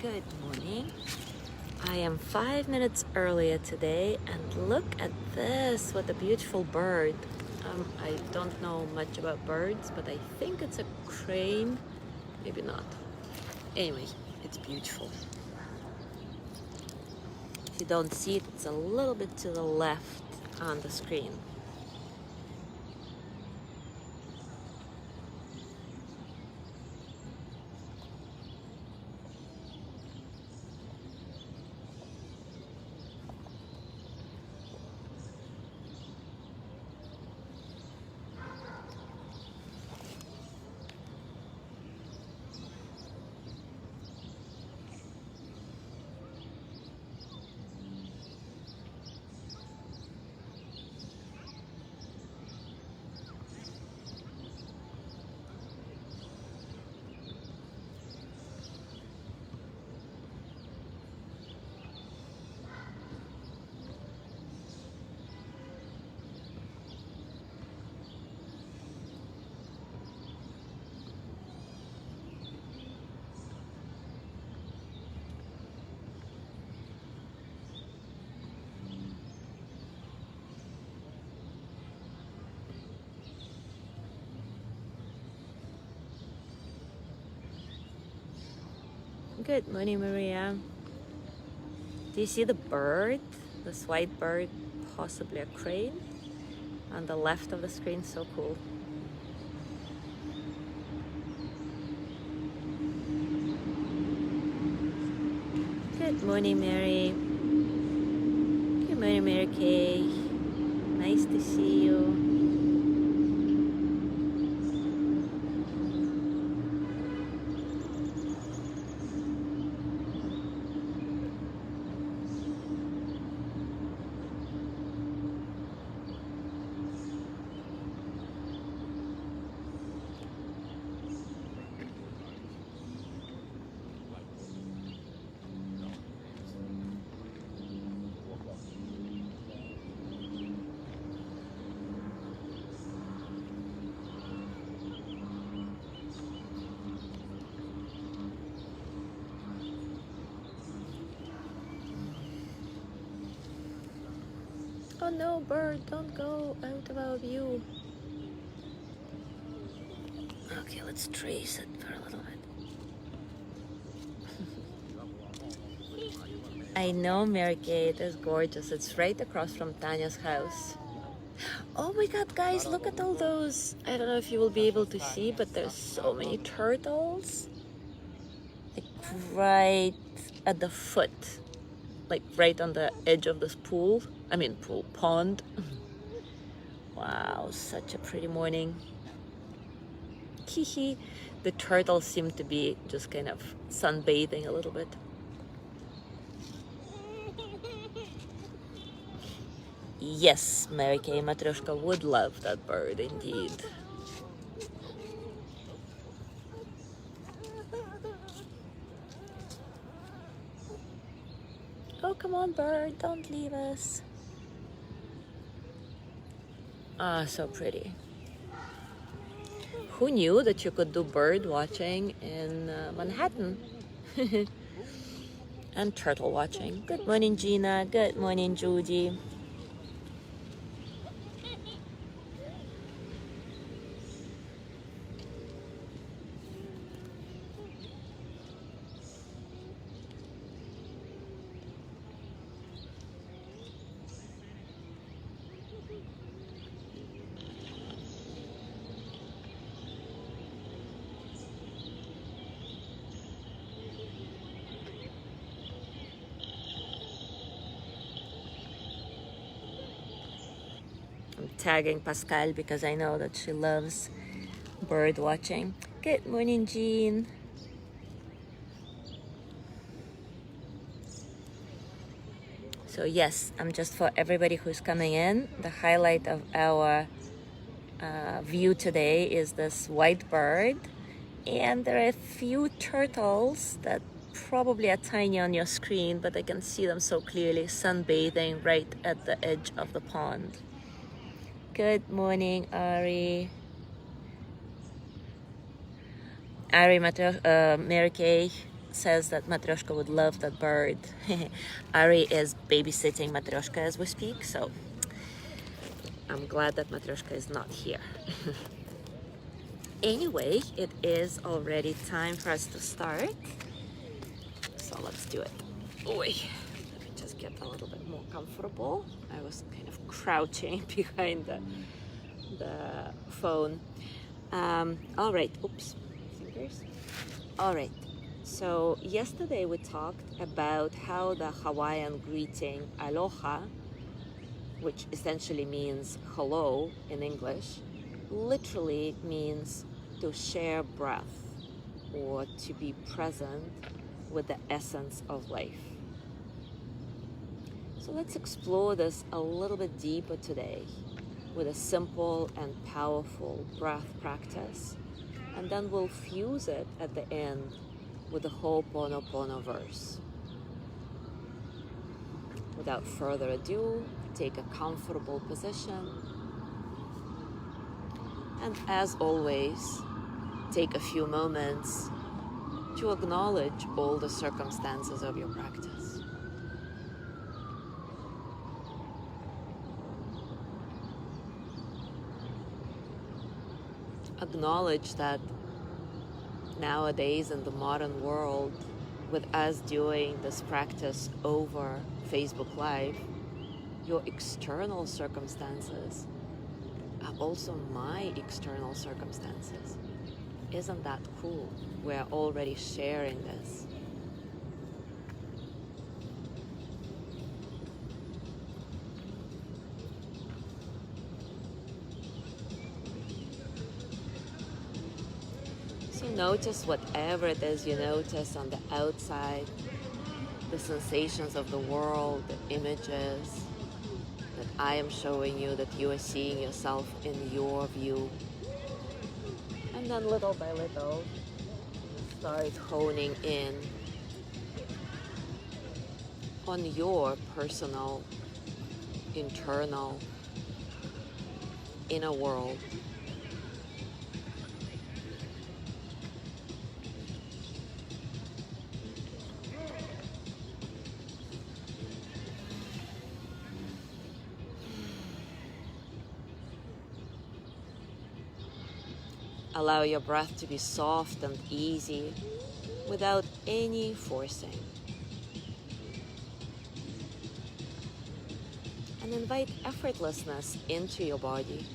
Good morning. I am 5 minutes earlier today, and look at this, what a beautiful bird. I don't know much about birds, but I think it's a crane, maybe not. Anyway, it's beautiful. If you don't see it, it's a little bit to the left on the screen. Good morning, Maria. Do you see the bird? This white bird, possibly a crane, on the left of the screen. So cool. Good morning, Mary. Good morning, Mary Kay. Nice to see you. Oh no, bird, don't go out of our view. Okay, let's trace it for a little bit. I know, Mary Kay, it is gorgeous. It's right across from Tanya's house. Oh my god, guys, look at all those. I don't know if you will be able to see, but there's so many turtles. Like right at the foot. Like right on the edge of this pool. I mean pond. Wow, such a pretty morning. Hee. The turtles seem to be just kind of sunbathing a little bit. Yes, Mary Kay, Matryoshka would love that bird indeed. Oh, come on, bird, don't leave us. Ah, so pretty. Who knew that you could do bird watching in Manhattan? And turtle watching. Good morning, Gina. Good morning, Judy. I'm tagging Pascal because I know that she loves bird watching. Good morning, Jean. So yes, just for everybody who's coming in, the highlight of our view today is this white bird, and there are a few turtles that probably are tiny on your screen, but I can see them so clearly sunbathing right at the edge of the pond. Good morning, Ari. Mary Kay, says that Matryoshka would love that bird. Ari is babysitting Matryoshka as we speak, so I'm glad that Matryoshka is not here. Anyway, it is already time for us to start. So let's do it. Oi. Let me just get a little bit more comfortable. I was kind of crouching behind the phone. All right, oops, fingers. All right, so yesterday we talked about how the Hawaiian greeting aloha, which essentially means hello in English, literally means to share breath or to be present with the essence of life. So let's explore this a little bit deeper today with a simple and powerful breath practice, and then we'll fuse it at the end with the Ho'oponopono verse. Without further ado, take a comfortable position, and as always, take a few moments to acknowledge all the circumstances of your practice. Acknowledge that nowadays in the modern world, with us doing this practice over Facebook Live, your external circumstances are also my external circumstances. Isn't that cool? We're already sharing this. So notice whatever it is you notice on the outside, the sensations of the world, the images that I am showing you, that you are seeing yourself in your view. And then little by little, start honing in on your personal, internal, inner world. Allow your breath to be soft and easy without any forcing. And invite effortlessness into your body,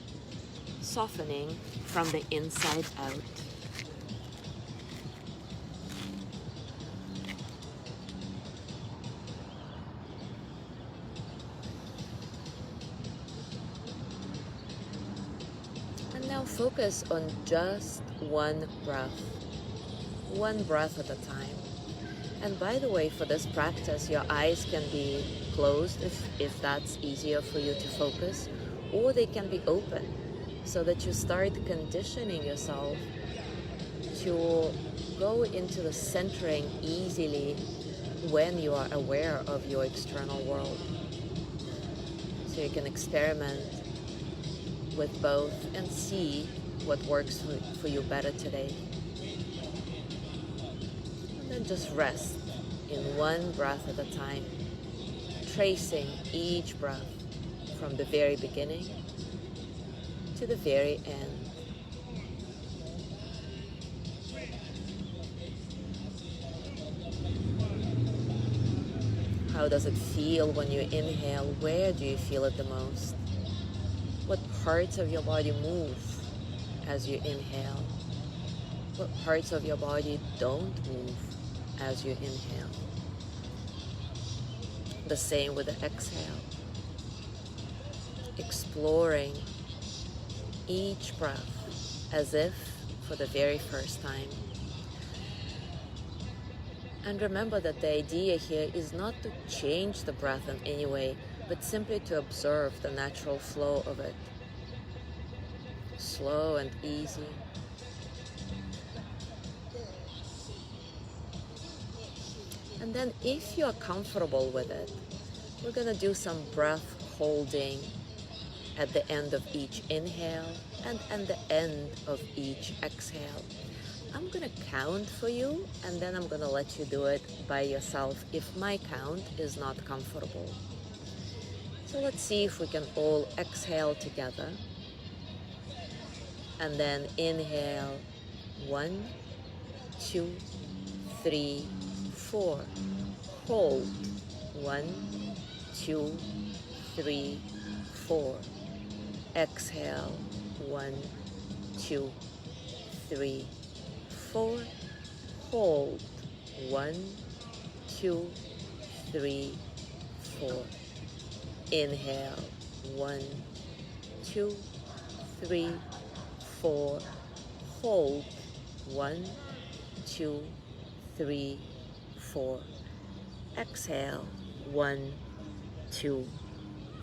softening from the inside out. Now focus on just one breath at a time. And by the way, for this practice, your eyes can be closed if that's easier for you to focus, or they can be open so that you start conditioning yourself to go into the centering easily when you are aware of your external world. So you can experiment with both and see what works for you better today. And then just rest in one breath at a time, tracing each breath from the very beginning to the very end. How does it feel when you inhale? Where do you feel it the most? What parts of your body move as you inhale? What parts of your body don't move as you inhale? The same with the exhale. Exploring each breath as if for the very first time. And remember that the idea here is not to change the breath in any way, but simply to observe the natural flow of it. Slow and easy. And then if you're comfortable with it, we're gonna do some breath holding at the end of each inhale and at the end of each exhale. I'm gonna count for you, and then I'm gonna let you do it by yourself if my count is not comfortable. So let's see if we can all exhale together, and then inhale 1, 2, 3, 4. Hold 1, 2, 3, 4. Exhale 1, 2, 3, 4. Hold 1, 2, 3, 4. Inhale 1, 2, 3, 4. Hold 1, 2, 3, 4. Exhale 1, 2,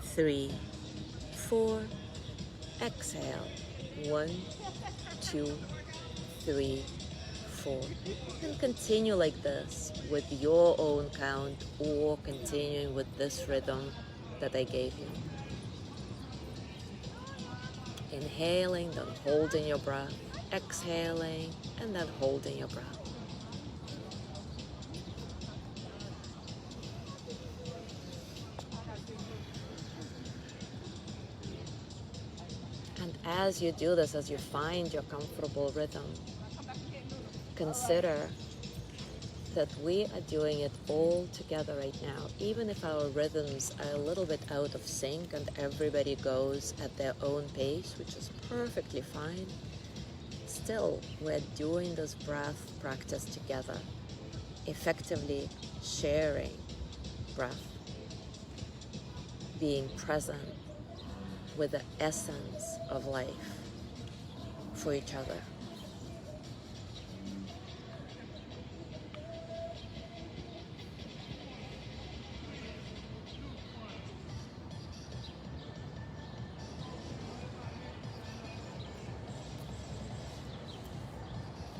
3, 4. Exhale 1, 2, 3, 4. And continue like this with your own count, or continuing with this rhythm that I gave you. Inhaling, then holding your breath. Exhaling, and then holding your breath. And as you do this, as you find your comfortable rhythm, consider that we are doing it all together right now. Even if our rhythms are a little bit out of sync and everybody goes at their own pace, which is perfectly fine, still we're doing this breath practice together, effectively sharing breath, being present with the essence of life for each other.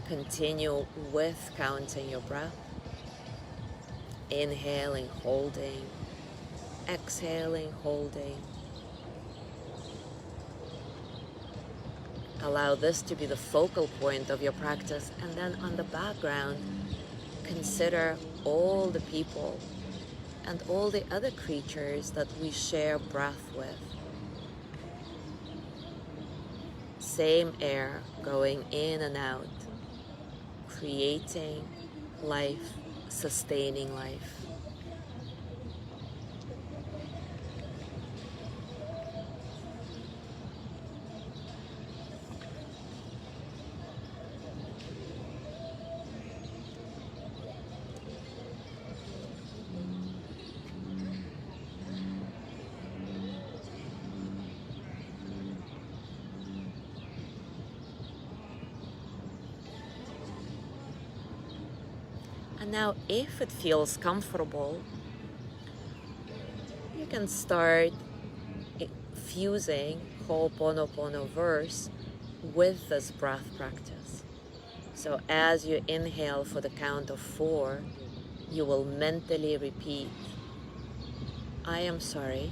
Continue with counting your breath, inhaling, holding, exhaling, holding. Allow this to be the focal point of your practice, and then on the background, consider all the people and all the other creatures that we share breath with. Same air going in and out, creating life, sustaining life. And now, if it feels comfortable, you can start fusing Ho'oponopono verse with this breath practice. So as you inhale for the count of 4, you will mentally repeat, I am sorry.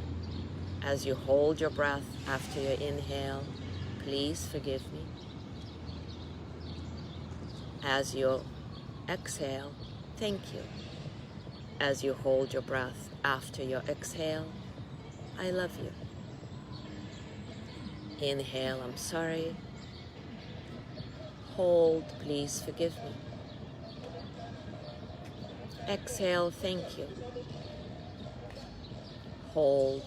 As you hold your breath after your inhale, please forgive me. As you exhale, thank you. As you hold your breath after your exhale, I love you. Inhale, I'm sorry. Hold, please forgive me. Exhale, thank you. Hold,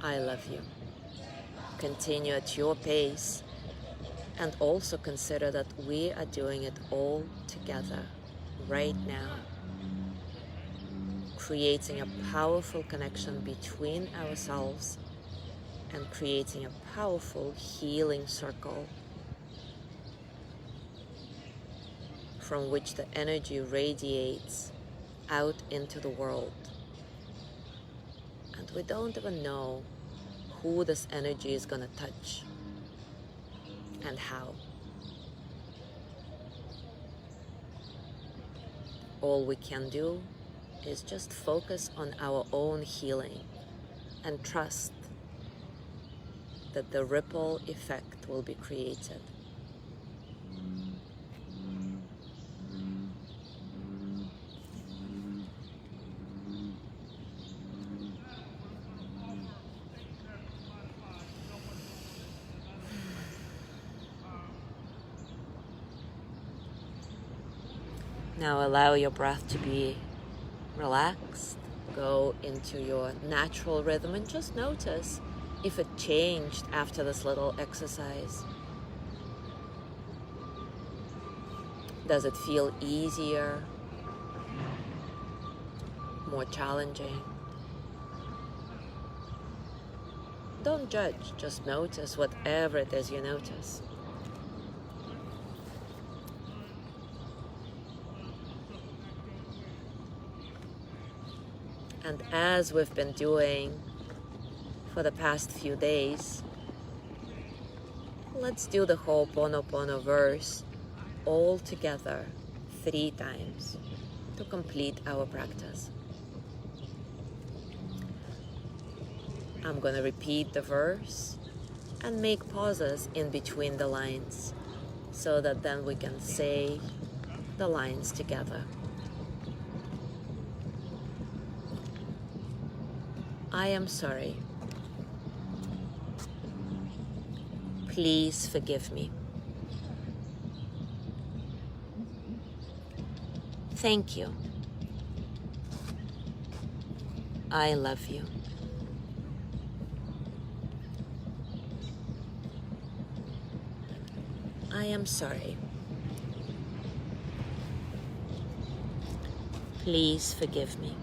I love you. Continue at your pace, and also consider that we are doing it all together right now, creating a powerful connection between ourselves and creating a powerful healing circle from which the energy radiates out into the world. And we don't even know who this energy is going to touch and how. All we can do is just focus on our own healing and trust that the ripple effect will be created. Now allow your breath to be relaxed. Go into your natural rhythm and just notice if it changed after this little exercise. Does it feel easier? More challenging? Don't judge, just notice whatever it is you notice. And as we've been doing for the past few days, let's do the Ho'oponopono verse all together 3 times to complete our practice. I'm going to repeat the verse and make pauses in between the lines so that then we can say the lines together. I am sorry. Please forgive me. Thank you. I love you. I am sorry. Please forgive me.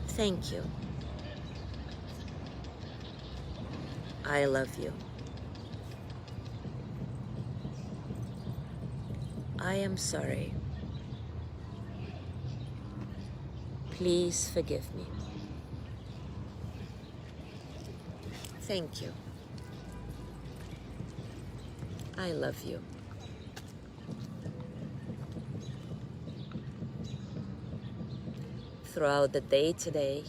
Thank you. I love you. I am sorry. Please forgive me. Thank you. I love you. Throughout the day today,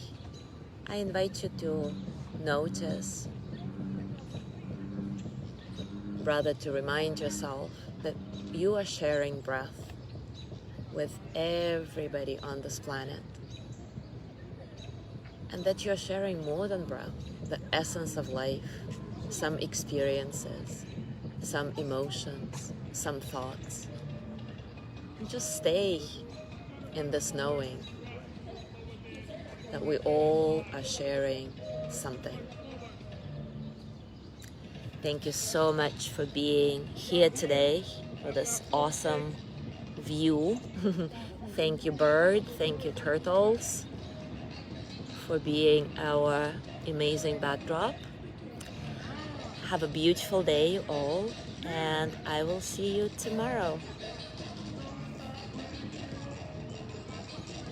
I invite you to notice, rather to remind yourself that you are sharing breath with everybody on this planet, and that you're sharing more than breath, the essence of life, some experiences, some emotions, some thoughts. And just stay in this knowing that we all are sharing something. Thank you so much for being here today for this awesome view. Thank you, bird. Thank you, turtles, for being our amazing backdrop. Have a beautiful day, all, and I will see you tomorrow.